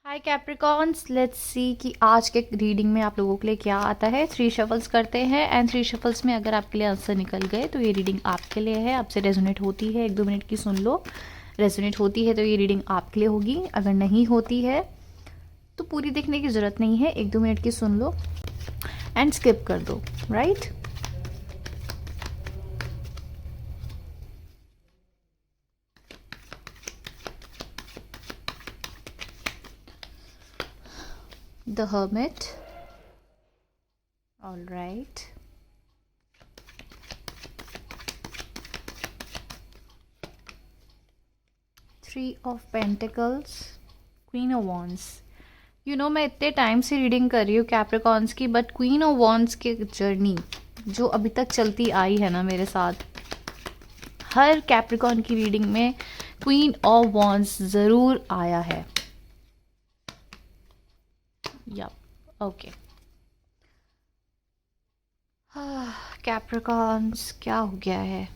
Hi Capricorns, let's see कि आज के रीडिंग में आप लोगों के लिए क्या आता है। 3 शफल्स करते हैं एंड 3 शफल्स में अगर आपके लिए आंसर निकल गए तो ये रीडिंग आपके लिए है। आपसे रेजोनेट होती है 1-2 मिनट की सुन लो। रेजोनेट होती है तो ये रीडिंग आपके लिए होगी, अगर नहीं होती है तो पूरी देखने की ज़रूरत नहीं है, 1-2 मिनट की सुन लो एंड स्किप कर दो। Right, the hermit. All right, 3 of pentacles, queen of wands. मैं इतने टाइम से रीडिंग कर रही हूँ कैप्रिकॉन्स की, बट क्वीन ऑफ वॉन्ड्स की जर्नी जो अभी तक चलती आई है ना मेरे साथ, हर कैप्रिकॉन की रीडिंग में क्वीन ऑफ वॉन्ड्स ज़रूर आया है। या ओके, कैप्रिकॉन्स क्या हो गया है।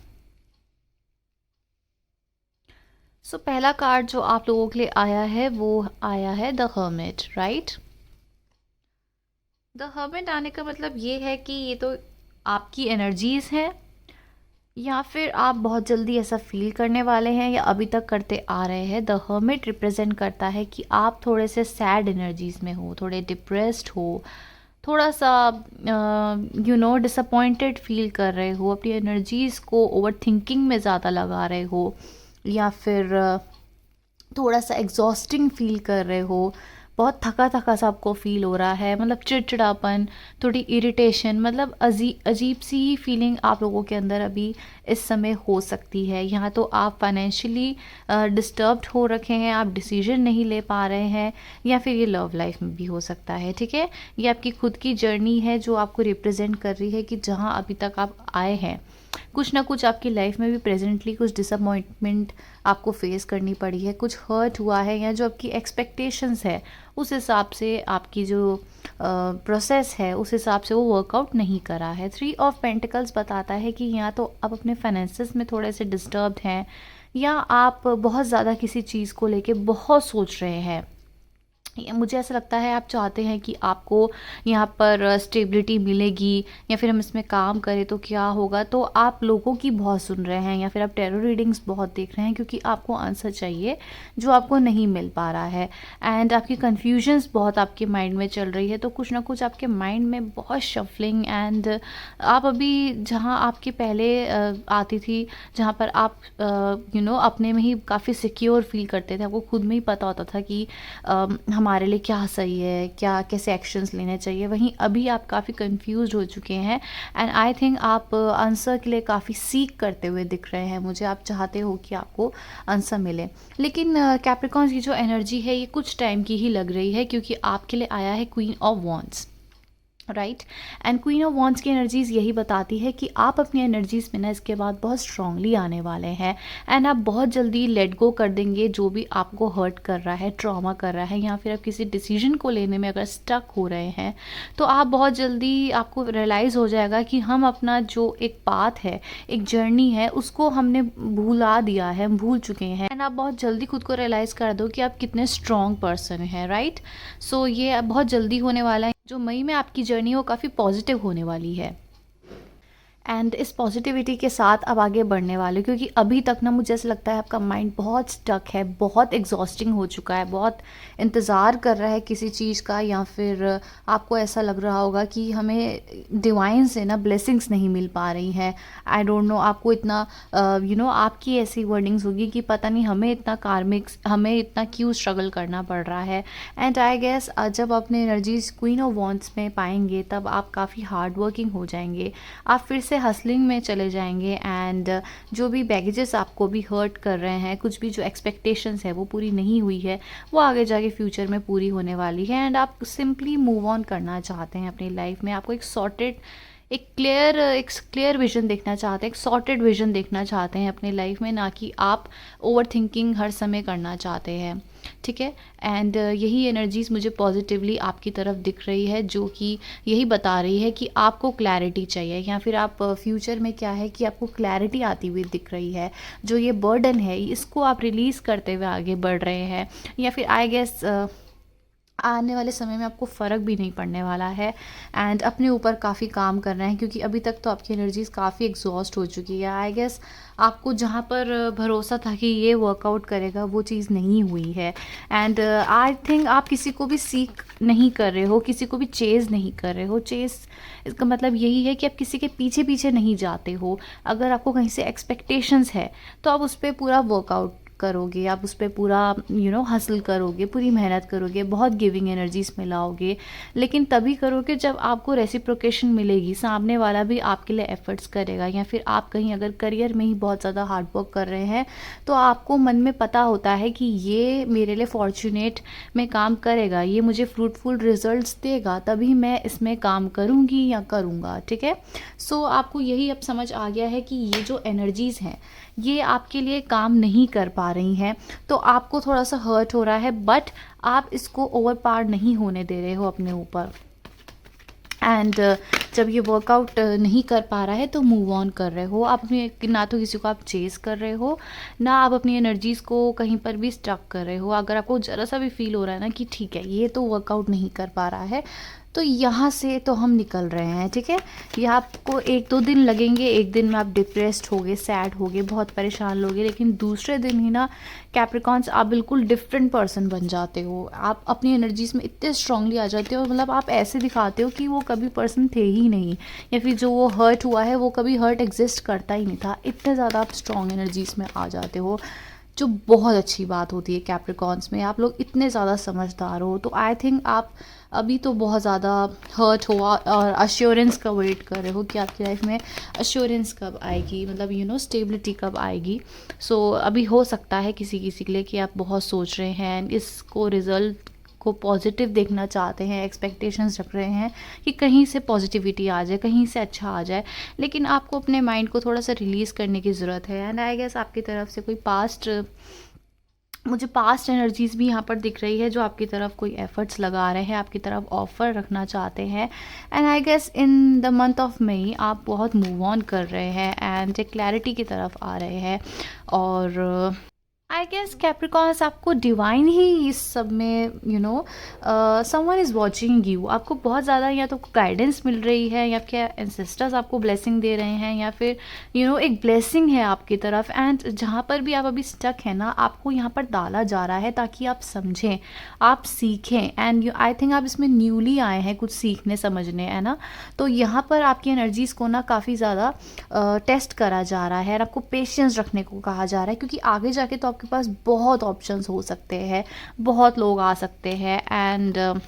पहला कार्ड जो आप लोगों के लिए आया है वो आया है the hermit. Right, the hermit आने का मतलब ये है कि ये तो आपकी एनर्जीज हैं, या फिर आप बहुत जल्दी ऐसा फील करने वाले हैं या अभी तक करते आ रहे हैं। द हर्मिट रिप्रेजेंट करता है कि आप थोड़े से सैड एनर्जीज में हो, थोड़े डिप्रेस्ड हो, थोड़ा सा डिसअपॉइंटेड फील कर रहे हो, अपनी एनर्जीज को ओवर थिंकिंग में ज़्यादा लगा रहे हो, या फिर थोड़ा सा एग्जॉस्टिंग फील कर रहे हो, बहुत थका थका सा आपको फील हो रहा है, मतलब चिड़चिड़ापन, थोड़ी इरिटेशन, मतलब अजीब सी ही फीलिंग आप लोगों के अंदर अभी इस समय हो सकती है। यहाँ तो आप फाइनेंशियली डिस्टर्ब्ड हो रखे हैं, आप डिसीजन नहीं ले पा रहे हैं, या फिर ये लव लाइफ में भी हो सकता है। ठीक है, ये आपकी खुद की जर्नी है जो आपको रिप्रेजेंट कर रही है कि जहाँ अभी तक आप आए हैं कुछ ना कुछ आपकी लाइफ में भी प्रेजेंटली कुछ डिसअपॉइंटमेंट आपको फेस करनी पड़ी है, कुछ हर्ट हुआ है, या जो आपकी एक्सपेक्टेशंस है उस हिसाब से आपकी जो प्रोसेस है उस हिसाब से वो वर्कआउट नहीं करा है। 3 ऑफ पेंटिकल्स बताता है कि या तो आप अपने फाइनेंसेस में थोड़े से डिस्टर्ब्ड हैं, या आप बहुत ज़्यादा किसी चीज़ को लेके बहुत सोच रहे हैं। मुझे ऐसा लगता है आप चाहते हैं कि आपको यहाँ पर स्टेबिलिटी मिलेगी, या फिर हम इसमें काम करें तो क्या होगा, तो आप लोगों की बहुत सुन रहे हैं, या फिर आप टेरो रीडिंग्स बहुत देख रहे हैं क्योंकि आपको आंसर चाहिए जो आपको नहीं मिल पा रहा है। एंड आपकी कन्फ्यूजन्स बहुत आपके माइंड में चल रही है, तो कुछ ना कुछ आपके माइंड में बहुत शफलिंग। एंड आप अभी जहाँ आपकी पहले आती थी, जहाँ पर आप अपने में ही काफ़ी सिक्योर फील करते थे, आपको खुद में ही पता होता था कि हमारे लिए क्या सही है, क्या कैसे एक्शंस लेने चाहिए, वहीं अभी आप काफ़ी कंफ्यूज हो चुके हैं। एंड आई थिंक आप आंसर के लिए काफ़ी सीख करते हुए दिख रहे हैं मुझे, आप चाहते हो कि आपको आंसर मिले। लेकिन कैप्रिकॉन्स की जो एनर्जी है ये कुछ टाइम की ही लग रही है, क्योंकि आपके लिए आया है queen of wands. Right, and queen of wands की एनर्जीज यही बताती है कि आप अपनी एनर्जीज में ना इसके बाद बहुत स्ट्रांगली आने वाले हैं, एंड आप बहुत जल्दी लेट गो कर देंगे जो भी आपको हर्ट कर रहा है, ट्रॉमा कर रहा है, या फिर आप किसी डिसीजन को लेने में अगर स्टक हो रहे हैं तो आप बहुत जल्दी आपको रियलाइज़ हो जाएगा कि हम अपना जो एक पाथ है, एक जर्नी है, उसको हमने भूला दिया है, हम भूल चुके हैं। एंड आप बहुत जल्दी खुद को रियलाइज़ कर दो कि आप कितने स्ट्रॉन्ग पर्सन हैं। राइट, सो ये बहुत जल्दी होने वाला है। जो मई में आपकी जर्नी है वो काफ़ी पॉजिटिव होने वाली है, एंड इस पॉजिटिविटी के साथ अब आगे बढ़ने वाले, क्योंकि अभी तक ना मुझे ऐसा लगता है आपका माइंड बहुत स्टक है, बहुत एग्जॉस्टिंग हो चुका है, बहुत इंतज़ार कर रहा है किसी चीज़ का, या फिर आपको ऐसा लग रहा होगा कि हमें डिवाइन से ना ब्लेसिंग्स नहीं मिल पा रही हैं। आई डोंट नो, आपको इतना आपकी ऐसी वर्डिंग्स होगी कि पता नहीं हमें इतना कार्मिक्स, हमें इतना क्यों स्ट्रगल करना पड़ रहा है। एंड आई गेस जब अपने एनर्जीज क्वीन ऑफ वॉन्ड्स में पाएंगे तब आप काफ़ी हार्ड वर्किंग हो जाएंगे, आप फिर से हसलिंग में चले जाएंगे, एंड जो भी बैगेजेस आपको भी हर्ट कर रहे हैं, कुछ भी जो एक्सपेक्टेशंस है वो पूरी नहीं हुई है, वो आगे जाके फ्यूचर में पूरी होने वाली है। एंड आप सिंपली मूव ऑन करना चाहते हैं अपनी लाइफ में, आपको एक क्लियर विजन देखना चाहते हैं, एक सॉर्टेड विजन देखना चाहते हैं अपनी लाइफ में, ना कि आप ओवर थिंकिंग हर समय करना चाहते हैं। ठीक है, एंड यही एनर्जीज मुझे पॉजिटिवली आपकी तरफ दिख रही है, जो कि यही बता रही है कि आपको क्लैरिटी चाहिए, या फिर आप फ्यूचर में क्या है कि आपको क्लैरिटी आती हुई दिख रही है। जो ये बर्डन है इसको आप रिलीज़ करते हुए आगे बढ़ रहे हैं, या फिर आई गेस आने वाले समय में आपको फ़र्क भी नहीं पड़ने वाला है। एंड अपने ऊपर काफ़ी काम करना है, क्योंकि अभी तक तो आपकी एनर्जीज़ काफ़ी एग्जॉस्ट हो चुकी है। आई गेस आपको जहाँ पर भरोसा था कि ये वर्कआउट करेगा, वो चीज़ नहीं हुई है। एंड आई थिंक आप किसी को भी सीख नहीं कर रहे हो, किसी को भी चेज़ नहीं कर रहे हो। चेज़ इसका मतलब यही है कि आप किसी के पीछे पीछे नहीं जाते हो। अगर आपको कहीं से एक्सपेक्टेशंस है तो आप उस पर पूरा वर्कआउट करोगे, आप उस पे पूरा हसल करोगे, पूरी मेहनत करोगे, बहुत गिविंग एनर्जीज में लाओगे। लेकिन तभी करोगे जब आपको रेसिप्रोकेशन मिलेगी, सामने वाला भी आपके लिए एफर्ट्स करेगा। या फिर आप कहीं अगर करियर में ही बहुत ज़्यादा हार्ड वर्क कर रहे हैं तो आपको मन में पता होता है कि ये मेरे लिए फॉर्चुनेट में काम करेगा, ये मुझे फ्रूटफुल रिजल्ट्स देगा, तभी मैं इसमें काम करूँगी या करूँगा। ठीक है, सो आपको यही अब समझ आ गया है कि ये जो एनर्जीज़ हैं ये आपके लिए काम नहीं कर पा रही हैं, तो आपको थोड़ा सा हर्ट हो रहा है, बट आप इसको ओवर पार नहीं होने दे रहे हो अपने ऊपर। एंड जब ये वर्कआउट नहीं कर पा रहा है तो मूव ऑन कर रहे हो। आप अपने ना तो किसी को आप चेस कर रहे हो, ना आप अपनी एनर्जीज़ को कहीं पर भी स्टक कर रहे हो। अगर आपको ज़रा सा भी फील हो रहा है ना कि ठीक है ये तो वर्कआउट नहीं कर पा रहा है, तो यहाँ से तो हम निकल रहे हैं। ठीक है, ये आपको 1-2 दिन लगेंगे, एक दिन में आप डिप्रेस्ड होगे, सैड होगे, बहुत परेशान लोगे, लेकिन दूसरे दिन ही ना कैप्रिकॉन्स आप बिल्कुल डिफरेंट पर्सन बन जाते हो। आप अपनी एनर्जीज में इतने स्ट्रांगली आ जाते हो, मतलब आप ऐसे दिखाते हो कि वो कभी पर्सन थे ही नहीं, या फिर जो वो हर्ट हुआ है वो कभी हर्ट एग्जिस्ट करता ही नहीं था। इतने ज़्यादा आप स्ट्रांग एनर्जीज में आ जाते हो, जो बहुत अच्छी बात होती है कैप्रिकॉन्स में। आप लोग इतने ज़्यादा समझदार हो, तो आई थिंक आप अभी तो बहुत ज़्यादा हर्ट हो और अश्योरेंस का वेट कर रहे हो कि आपकी लाइफ में अश्योरेंस कब आएगी, मतलब स्टेबिलिटी कब आएगी। सो अभी हो सकता है किसी किसी के लिए कि आप बहुत सोच रहे हैं, इसको रिज़ल्ट को पॉजिटिव देखना चाहते हैं, एक्सपेक्टेशंस रख रहे हैं कि कहीं से पॉजिटिविटी आ जाए, कहीं से अच्छा आ जाए, लेकिन आपको अपने माइंड को थोड़ा सा रिलीज़ करने की ज़रूरत है। एंड आई गेस आपकी तरफ से कोई मुझे पास्ट एनर्जीज़ भी यहाँ पर दिख रही है, जो आपकी तरफ कोई एफर्ट्स लगा रहे हैं, आपकी तरफ ऑफ़र रखना चाहते हैं। And I guess in the month of May आप बहुत मूव ऑन कर रहे हैं एंड एक क्लैरिटी की तरफ आ रहे हैं। और आई गेस कैप्रिकॉन्स आपको डिवाइन ही इस सब में समवन इज़ वॉचिंग यू। आपको बहुत ज़्यादा या तो गाइडेंस मिल रही है, या फिर एंसेस्टर्स आपको ब्लेसिंग दे रहे हैं, या फिर एक ब्लेसिंग है आपकी तरफ। एंड जहाँ पर भी आप अभी स्टक है ना, आपको यहाँ पर डाला जा रहा है ताकि आप समझें, आप सीखें। एंड आई थिंक आप इसमें न्यूली आए हैं कुछ सीखने समझने, है ना। तो यहाँ पर आपकी एनर्जीज़ को ना काफ़ी ज़्यादा टेस्ट करा जा रहा है, और आपको पेशेंस रखने को कहा जा रहा है, क्योंकि आगे जाके तो आपके पास बहुत ऑप्शंस हो सकते हैं, बहुत लोग आ सकते हैं। एंड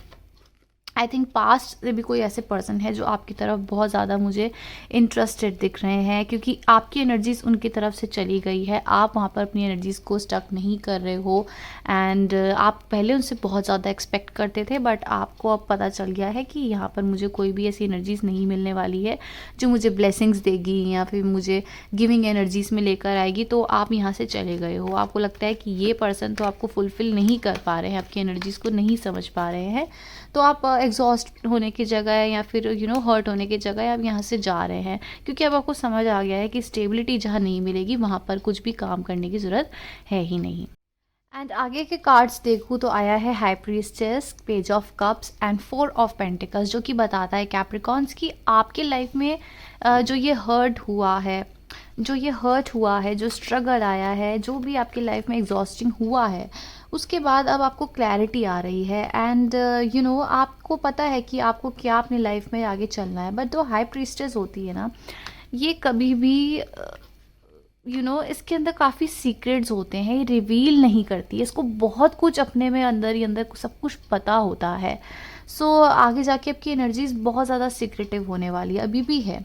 आई थिंक पास्ट से भी कोई ऐसे पर्सन है जो आपकी तरफ बहुत ज़्यादा मुझे इंटरेस्टेड दिख रहे हैं, क्योंकि आपकी एनर्जीज़ उनकी तरफ से चली गई है, आप वहाँ पर अपनी एनर्जीज़ को स्टक नहीं कर रहे हो। एंड आप पहले उनसे बहुत ज़्यादा एक्सपेक्ट करते थे, बट आपको अब पता चल गया है कि यहाँ पर मुझे कोई भी ऐसी एनर्जीज़ नहीं मिलने वाली है जो मुझे ब्लेसिंग्स देगी या फिर मुझे गिविंग एनर्जीज़ में लेकर आएगी। तो आप यहाँ से चले गए हो, आपको लगता है कि ये पर्सन तो आपको फुलफ़िल नहीं कर पा रहे हैं, आपकी एनर्जीज़ को नहीं समझ पा रहे हैं, तो आप एग्जॉस्ट होने की जगह या फिर हर्ट होने की जगह आप यहाँ से जा रहे हैं, क्योंकि अब आपको समझ आ गया है कि स्टेबिलिटी जहाँ नहीं मिलेगी वहाँ पर कुछ भी काम करने की ज़रूरत है ही नहीं। एंड आगे के कार्ड्स देखूँ तो आया है high priestess, page of cups and 4 of pentacles, जो कि बताता है कैप्रिकॉन्स की आपके लाइफ में जो ये हर्ट हुआ है, जो स्ट्रगल आया है, जो भी आपकी लाइफ में एग्जॉस्टिंग हुआ है, उसके बाद अब आपको क्लैरिटी आ रही है। एंड आपको पता है कि आपको क्या अपनी लाइफ में आगे चलना है। बट जो हाई प्रीस्टेस होती है ना, ये कभी भी इसके अंदर काफ़ी सीक्रेट्स होते हैं, ये रिवील नहीं करती है, इसको बहुत कुछ अपने में अंदर ही अंदर सब कुछ पता होता है। सो आगे जाके आपकी एनर्जीज बहुत ज़्यादा सीक्रेटिव होने वाली है, अभी भी है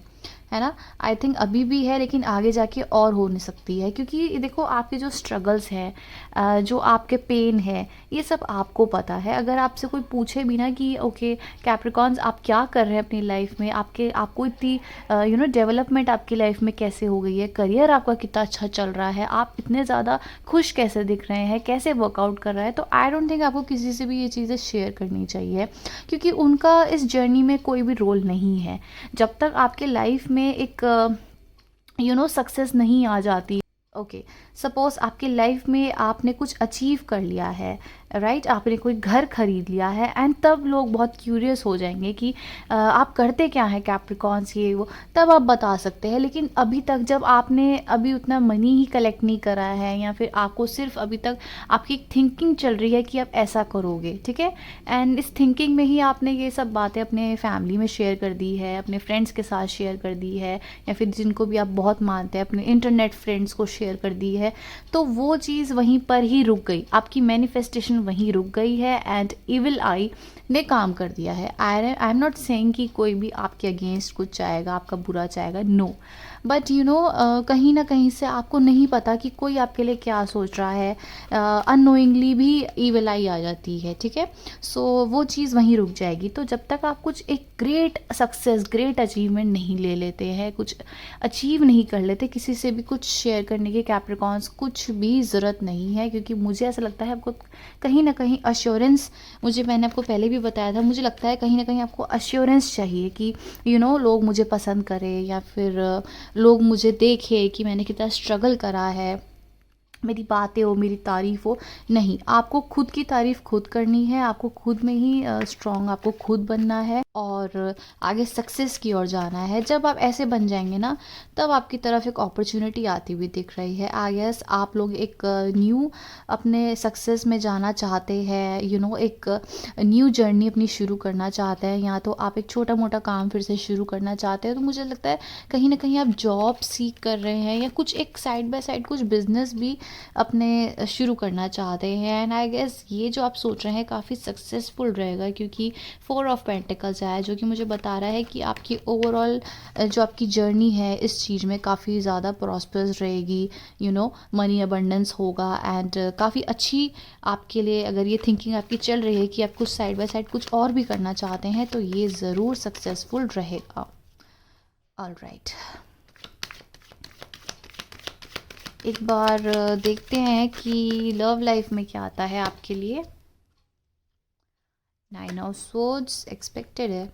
ना। आई थिंक अभी भी है, लेकिन आगे जाके और हो नहीं सकती है, क्योंकि देखो आपके जो स्ट्रगल्स हैं, जो आपके पेन है, ये सब आपको पता है। अगर आपसे कोई पूछे भी ना कि ओके कैप्रिकॉन्स आप क्या कर रहे हैं अपनी लाइफ में, आपको इतनी डेवलपमेंट आपकी लाइफ में कैसे हो गई है, करियर आपका कितना अच्छा चल रहा है, आप इतने ज़्यादा खुश कैसे दिख रहे हैं, कैसे वर्कआउट कर रहा है, तो आई डोंट थिंक आपको किसी से भी ये चीज़ें शेयर करनी चाहिए, क्योंकि उनका इस जर्नी में कोई भी रोल नहीं है। जब तक आपके लाइफ में एक सक्सेस नहीं आ जाती, ओके सपोज आपकी लाइफ में आपने कुछ अचीव कर लिया है राइट, आपने कोई घर खरीद लिया है, एंड तब लोग बहुत क्यूरियस हो जाएंगे कि आप करते क्या हैं कैप्रिकॉन्स ये वो, तब आप बता सकते हैं। लेकिन अभी तक जब आपने अभी उतना मनी ही कलेक्ट नहीं करा है, या फिर आपको सिर्फ अभी तक आपकी थिंकिंग चल रही है कि आप ऐसा करोगे, ठीक है, एंड इस थिंकिंग में ही आपने ये सब बातें अपने फैमिली में शेयर कर दी है, अपने फ्रेंड्स के साथ शेयर कर दी है, या फिर जिनको भी आप बहुत मानते हैं अपने इंटरनेट फ्रेंड्स को शेयर कर दी है, तो वो चीज़ वहीं पर ही रुक गई, आपकी मैनिफेस्टेशन वहीं रुक गई है, एंड इविल आई ने काम कर दिया है। आई एम नॉट सेइंग कि कोई भी आपके अगेंस्ट कुछ चाहेगा, आपका बुरा चाहेगा, नो, बट यू नो कहीं ना कहीं से आपको नहीं पता कि कोई आपके लिए क्या सोच रहा है, अननोइंगली भी ईविल आई आ जाती है, ठीक है। सो वो चीज़ वहीं रुक जाएगी। तो जब तक आप कुछ एक ग्रेट सक्सेस, ग्रेट अचीवमेंट नहीं ले लेते हैं, कुछ अचीव नहीं कर लेते, किसी से भी कुछ शेयर करने की कैप्रिकॉन्स कुछ भी ज़रूरत नहीं है, क्योंकि मुझे ऐसा लगता है आपको कहीं ना कहीं अश्योरेंस, मैंने आपको पहले भी बताया था, मुझे लगता है कहीं ना कहीं आपको अश्योरेंस चाहिए कि लोग मुझे पसंद करें, या फिर लोग मुझे देखें कि मैंने कितना स्ट्रगल करा है, मेरी बातें हो, मेरी तारीफ़ हो। नहीं, आपको खुद की तारीफ़ खुद करनी है, आपको खुद में ही स्ट्रॉन्ग, आपको खुद बनना है और आगे सक्सेस की ओर जाना है। जब आप ऐसे बन जाएंगे ना, तब आपकी तरफ एक अपॉर्चुनिटी आती हुई दिख रही है। आई गेस आप लोग एक न्यू अपने सक्सेस में जाना चाहते हैं, एक न्यू जर्नी अपनी शुरू करना चाहते हैं, या तो आप एक छोटा मोटा काम फिर से शुरू करना चाहते हैं। तो मुझे लगता है कहीं ना कहीं आप जॉब सीख कर रहे हैं, या कुछ एक साइड बाय साइड कुछ बिजनेस भी अपने शुरू करना चाहते हैं। एंड आई गेस ये जो आप सोच रहे हैं काफ़ी सक्सेसफुल रहेगा, क्योंकि 4 ऑफ पेंटिकल्स आया, जो कि मुझे बता रहा है कि आपकी ओवरऑल जो आपकी जर्नी है इस चीज़ में काफ़ी ज़्यादा प्रॉस्पर्स रहेगी, मनी अबंडेंस होगा, एंड काफ़ी अच्छी आपके लिए अगर ये थिंकिंग आपकी चल रही है कि आप कुछ साइड बाय साइड कुछ और भी करना चाहते हैं, तो ये ज़रूर सक्सेसफुल रहेगा। ऑलराइट, एक बार देखते हैं कि लव लाइफ में क्या आता है आपके लिए। 9 ऑफ स्वॉर्ड्स एक्सपेक्टेड है,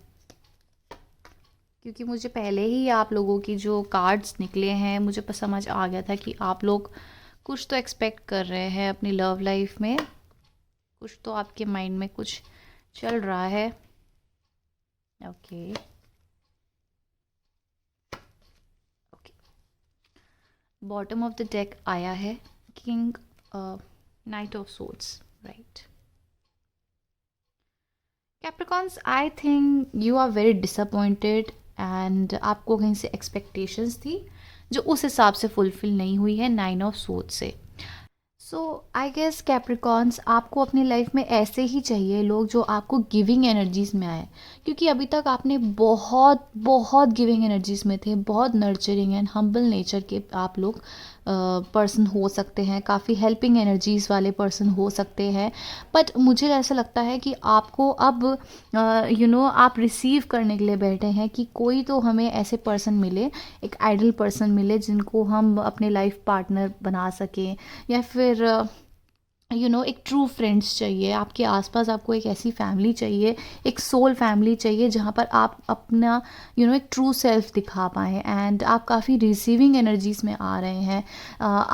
क्योंकि मुझे पहले ही आप लोगों की जो कार्ड्स निकले हैं, मुझे समझ आ गया था कि आप लोग कुछ तो एक्सपेक्ट कर रहे हैं अपनी लव लाइफ में, कुछ तो आपके माइंड में कुछ चल रहा है। Okay, bottom of the deck आया है king, knight of swords, right. Capricorns, I think you are very disappointed, and आपको कहीं से एक्सपेक्टेशंस थी जो उस हिसाब से फुलफिल नहीं हुई है 9 ऑफ सोर्ड्स से। सो आई गेस कैप्रिकॉन्स, आपको अपनी लाइफ में ऐसे ही चाहिए लोग जो आपको गिविंग एनर्जीज में आए, क्योंकि अभी तक आपने बहुत बहुत गिविंग एनर्जीज में थे, बहुत नर्चरिंग एंड हम्बल नेचर के आप लोग पर्सन हो सकते हैं, काफ़ी हेल्पिंग एनर्जीज़ वाले पर्सन हो सकते हैं। बट मुझे ऐसा लगता है कि आपको अब आप रिसीव करने के लिए बैठे हैं कि कोई तो हमें ऐसे पर्सन मिले, एक आइडल पर्सन मिले जिनको हम अपने लाइफ पार्टनर बना सकें, या फिर एक ट्रू फ्रेंड्स चाहिए आपके आसपास, आपको एक ऐसी फैमिली चाहिए, एक सोल फैमिली चाहिए जहाँ पर आप अपना एक ट्रू सेल्फ दिखा पाएँ, एंड आप काफ़ी रिसीविंग एनर्जीज़ में आ रहे हैं।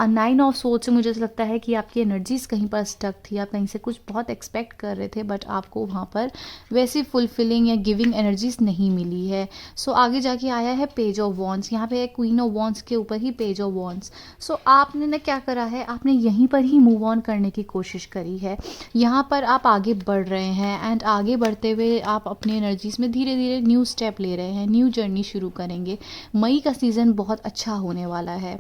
9 ऑफ सोच से मुझे ऐसा लगता है कि आपकी एनर्जीज़ कहीं पर स्टक थी, आप कहीं से कुछ बहुत एक्सपेक्ट कर रहे थे, बट आपको वहाँ पर वैसी फुलफिलिंग या गिविंग एनर्जीज़ नहीं मिली है। सो आगे जाके आया है पेज ऑफ वॉन्ड्स, यहाँ पे क्वीन ऑफ वॉन्ड्स के ऊपर ही पेज ऑफ वॉन्ड्स। सो आपने ना क्या करा है, आपने यहीं पर ही मूव ऑन करने की कोशिश करी है, यहाँ पर आप आगे बढ़ रहे हैं, एंड आगे बढ़ते हुए आप अपनी एनर्जीज में धीरे धीरे न्यू स्टेप ले रहे हैं, न्यू जर्नी शुरू करेंगे। मई का सीज़न बहुत अच्छा होने वाला है,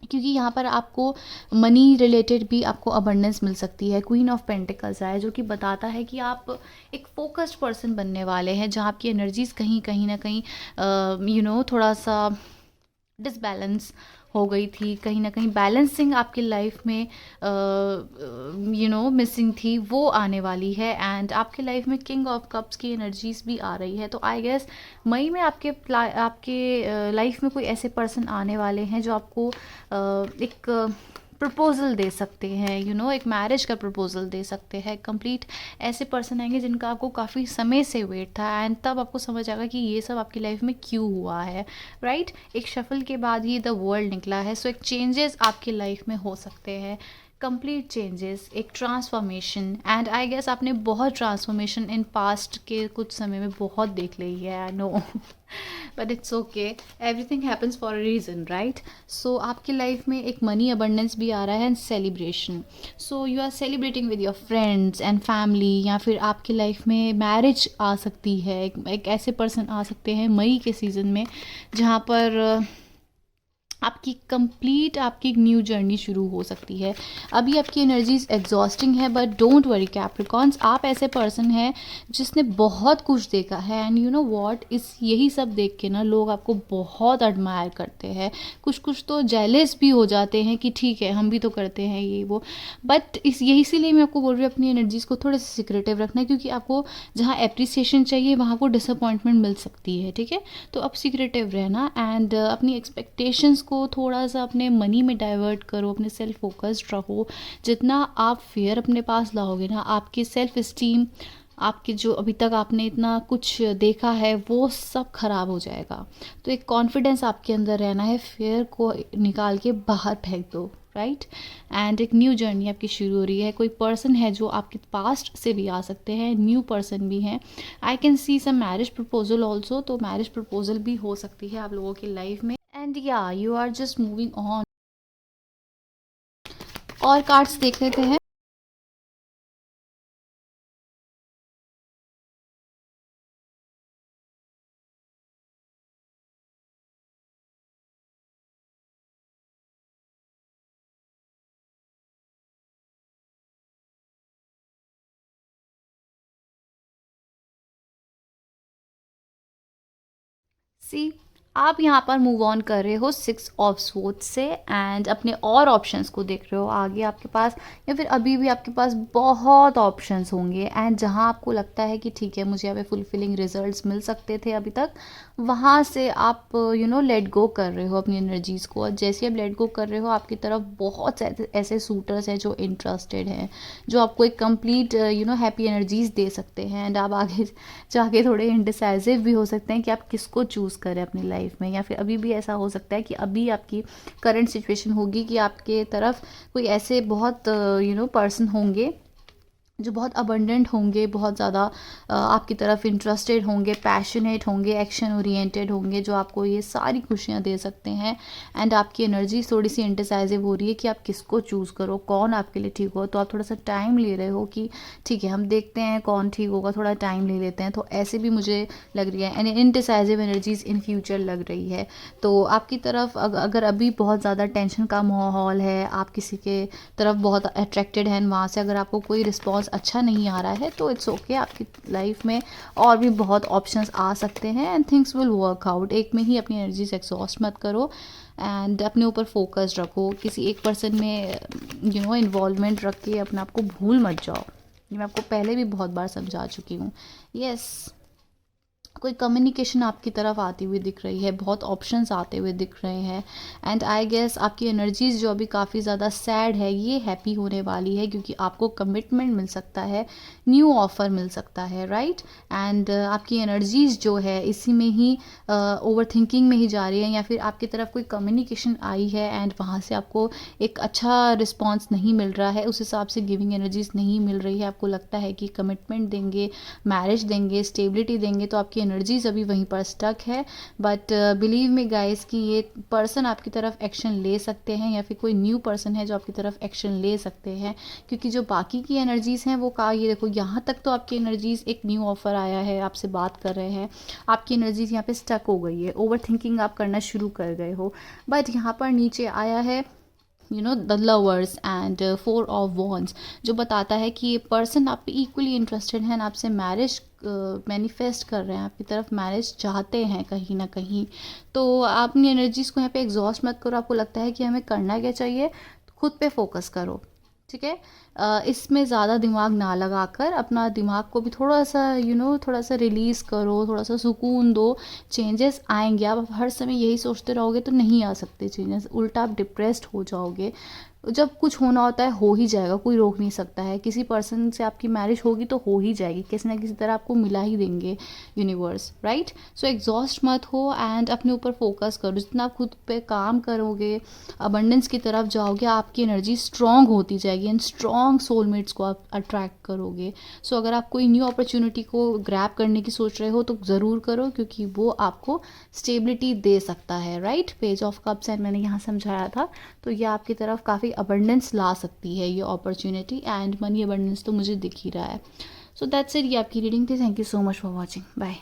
क्योंकि यहाँ पर आपको मनी रिलेटेड भी आपको अबंडेंस मिल सकती है। क्वीन ऑफ पेंटिकल्स आए, जो कि बताता है कि आप एक फोकस्ड पर्सन बनने वाले हैं, जहाँ आपकी एनर्जीज कहीं ना कहीं थोड़ा सा डिसबैलेंस हो गई थी, कहीं ना कहीं बैलेंसिंग आपकी लाइफ में मिसिंग थी, वो आने वाली है। एंड आपके लाइफ में किंग ऑफ कप्स की एनर्जीज भी आ रही है। तो आई गेस मई में आपके लाइफ में कोई ऐसे पर्सन आने वाले हैं जो आपको एक प्रपोजल दे सकते हैं, एक मैरिज का प्रपोजल दे सकते हैं। कंप्लीट ऐसे पर्सन आएंगे जिनका आपको काफ़ी समय से वेट था, एंड तब आपको समझ आएगा कि ये सब आपकी लाइफ में क्यों हुआ है, राइट। एक शफल के बाद ही द वर्ल्ड निकला है, सो एक चेंजेस आपकी लाइफ में हो सकते हैं। कंप्लीट चेंजेस, एक ट्रांसफॉर्मेशन। एंड आई गेस आपने बहुत ट्रांसफॉर्मेशन इन पास्ट के कुछ समय में बहुत देख ली है, I know. But it's okay, everything happens for a reason, right? So आपकी लाइफ में एक मनी अबंडेंस भी आ रहा है and celebration. So you are celebrating with your friends and family, या फिर आपकी लाइफ में मैरिज आ सकती है, एक ऐसे पर्सन आ सकते हैं मई के सीज़न में जहाँ पर आपकी एक न्यू जर्नी शुरू हो सकती है। अभी आपकी एनर्जीज एग्जॉस्टिंग है, बट डोंट वरी कैप्रिकॉन्स, आप ऐसे पर्सन हैं जिसने बहुत कुछ देखा है एंड यू नो व्हाट, इस यही सब देख के ना लोग आपको बहुत एडमायर करते हैं। कुछ कुछ तो जेलस भी हो जाते हैं कि ठीक है हम भी तो करते हैं ये वो, बट इसीलिए मैं आपको बोल रही हूँ अपनी एनर्जीज को थोड़ा सा सिक्रेटिव रखना, क्योंकि आपको जहाँ अप्रिसिएशन चाहिए वहाँ को डिसअपॉइंटमेंट मिल सकती है, ठीक है? तो अब सिक्रेटिव रहना एंड अपनी एक्सपेक्टेशंस को थोड़ा सा अपने मनी में डाइवर्ट करो, अपने सेल्फ फोकस्ड रहो। जितना आप फेयर अपने पास लाओगे ना, आपकी सेल्फ इस्टीम, आपके जो अभी तक आपने इतना कुछ देखा है वो सब खराब हो जाएगा। तो एक कॉन्फिडेंस आपके अंदर रहना है, फेयर को निकाल के बाहर फेंक दो, राइट? एंड एक न्यू जर्नी आपकी शुरू हो रही है। कोई पर्सन है जो आपके पास्ट से भी आ सकते हैं, न्यू पर्सन भी हैं। I can see some marriage proposal also, तो मैरिज प्रपोजल भी हो सकती है आप लोगों की लाइफ में। एंड या you are just moving on. और कार्ड्स देख लेते हैं। सी, आप यहाँ पर मूव ऑन कर रहे हो 6 ऑफ स्वॉर्ड्स से एंड अपने और ऑप्शंस को देख रहे हो आगे आपके पास, या फिर अभी भी आपके पास बहुत ऑप्शंस होंगे। एंड जहाँ आपको लगता है कि ठीक है मुझे यहाँ पे फुलफिलिंग रिजल्ट्स मिल सकते थे अभी तक, वहाँ से आप लेट गो कर रहे हो अपनी एनर्जीज़ को। और जैसे आप लेट गो कर रहे हो, आपकी तरफ बहुत से ऐसे सूटर्स हैं जो इंटरेस्टेड हैं, जो आपको एक कंप्लीट हैप्पी एनर्जीज दे सकते हैं। एंड आप आगे जाके थोड़े इंडिसाइसिव भी हो सकते हैं कि आप किसको चूज़ करें अपनी लाइफ में। या फिर अभी भी ऐसा हो सकता है कि अभी आपकी करंट सिचुएशन होगी कि आपके तरफ कोई ऐसे बहुत पर्सन होंगे जो बहुत अबंडेंट होंगे, बहुत ज़्यादा आपकी तरफ इंटरेस्टेड होंगे, पैशनेट होंगे, एक्शन ओरिएंटेड होंगे, जो आपको ये सारी खुशियाँ दे सकते हैं। एंड आपकी एनर्जी थोड़ी सी इंडिसाइसिव हो रही है कि आप किसको चूज़ करो, कौन आपके लिए ठीक हो। तो आप थोड़ा सा टाइम ले रहे हो कि ठीक है हम देखते हैं कौन ठीक होगा, थोड़ा टाइम ले लेते हैं। तो ऐसे भी मुझे लग रही है, and indecisive energies in future लग रही है। तो आपकी तरफ अगर अभी बहुत ज़्यादा टेंशन का माहौल है, आप किसी के तरफ बहुत अट्रैक्टेड हैं, वहाँ से अगर आपको कोई रिस्पॉन्स अच्छा नहीं आ रहा है तो इट्स ओके, आपकी लाइफ में और भी बहुत ऑप्शंस आ सकते हैं and things will work out. एक में ही अपनी एनर्जीज एग्जॉस्ट मत करो एंड अपने ऊपर फोकस रखो। किसी एक पर्सन में इन्वॉल्वमेंट रख के अपने आप को भूल मत जाओ। ये मैं आपको पहले भी बहुत बार समझा चुकी हूँ। यस, कोई कम्युनिकेशन आपकी तरफ आती हुई दिख रही है, बहुत ऑप्शंस आते हुए दिख रहे हैं। एंड आई गेस आपकी एनर्जीज़ जो अभी काफ़ी ज़्यादा सैड है, ये हैप्पी होने वाली है, क्योंकि आपको कमिटमेंट मिल सकता है, न्यू ऑफ़र मिल सकता है, राइट? एंड आपकी एनर्जीज़ जो है इसी में ही ओवर थिंकिंग में ही जा रही है, या फिर आपकी तरफ कोई कम्युनिकेशन आई है एंड वहाँ से आपको एक अच्छा रिस्पॉन्स नहीं मिल रहा है, उस हिसाब से गिविंग एनर्जीज नहीं मिल रही है। आपको लगता है कि कमिटमेंट देंगे, मैरिज देंगे, स्टेबिलिटी देंगे, तो आपकी एनर्जीज अभी वहीं पर स्टक है। बट बिलीव मी गाइस कि ये पर्सन आपकी तरफ एक्शन ले सकते हैं, या फिर कोई न्यू पर्सन है जो आपकी तरफ एक्शन ले सकते हैं, क्योंकि जो बाकी की एनर्जीज़ हैं वो ये देखो, यहाँ तक तो आपकी एनर्जीज़ एक न्यू ऑफर आया है, आपसे बात कर रहे हैं, आपकी एनर्जीज़ यहाँ पे स्टक हो गई है, ओवर थिंकिंग आप करना शुरू कर गए हो। बट यहाँ पर नीचे आया है the lovers and 4 of wands, जो बताता है कि ये पर्सन आप पे इक्वली इंटरेस्टेड हैं, आपसे मैरिज मैनिफेस्ट कर रहे हैं, आपकी तरफ मैरिज चाहते हैं कहीं ना कहीं। तो आप अपनी एनर्जीज़ को यहाँ पे एग्जॉस्ट मत करो। आपको लगता है कि हमें करना क्या चाहिए, तो खुद पे फोकस करो, ठीक है? इसमें ज़्यादा दिमाग ना लगाकर अपना दिमाग को भी थोड़ा सा थोड़ा सा रिलीज़ करो, थोड़ा सा सुकून दो। चेंजेस आएंगे, आप हर समय यही सोचते रहोगे तो नहीं आ सकते चेंजेस, उल्टा आप डिप्रेस्ड हो जाओगे। जब कुछ होना होता है हो ही जाएगा, कोई रोक नहीं सकता है। किसी पर्सन से आपकी मैरिज होगी तो हो ही जाएगी, किसी ना किसी तरह आपको मिला ही देंगे यूनिवर्स, राइट। सो एग्जॉस्ट मत हो एंड अपने ऊपर फोकस करो। जितना आप खुद पे काम करोगे, अबंडेंस की तरफ जाओगे, आपकी एनर्जी स्ट्रांग होती जाएगी एंड स्ट्रांग सोलमेट्स को आप अट्रैक्ट करोगे। सो अगर आप कोई न्यू अपॉर्चुनिटी को ग्रैब करने की सोच रहे हो तो ज़रूर करो, क्योंकि वो आपको स्टेबिलिटी दे सकता है, right. Page of cups and मैंने यहाँ समझाया था, तो ये आपकी तरफ काफ़ी अबंडेंस ला सकती है ये अपॉर्चुनिटी, एंड मनी अबंडेंस तो मुझे दिख ही रहा है। सो दैट्स इट, ये आपकी रीडिंग थी। Thank you so much for watching, bye.